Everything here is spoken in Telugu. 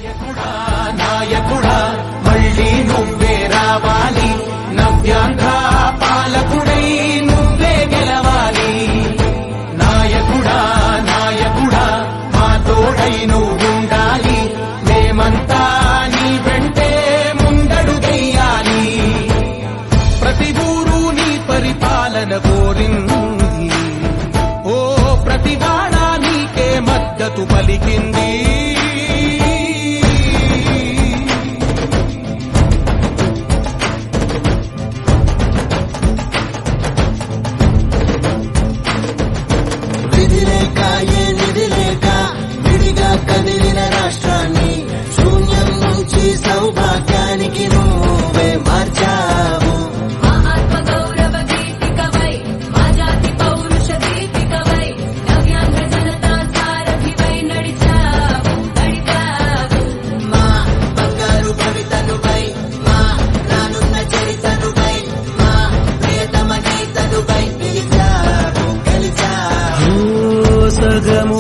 నాయకుడా నాయకుడా మళ్ళీ నువ్వే రావాలి, నవ్యాంధ్ర పాలకుడై నువ్వే గెలవాలి. నాయకుడా నాయకుడా మా తోడై నువ్వుండాలి, మేమంతా నీ వెంటే ముందడుగెయ్యాలి. ప్రతి ఊరు నీ పరిపాలన కోరింది, ఓ ప్రతివాడ నీకే మద్దతు పలికింది. విధిలేక ఏ నిధిలేక విడిగా కదిలిన రాష్ట్రాన్ని శూన్యం నుంచి సౌభాగ్యానికి నువ్వే మార్చావు. మా ఆత్మగౌరవ గీతికవై, మా జాతి పౌరుష దీపికవై, నవ్యాంధ్ర జనతా సారథివై నడిచావు. మా బంగారు భవితనువై, మా రానున్న చరితనువై, మా ప్రియతమ నేతనువై గెలిచావు. సగము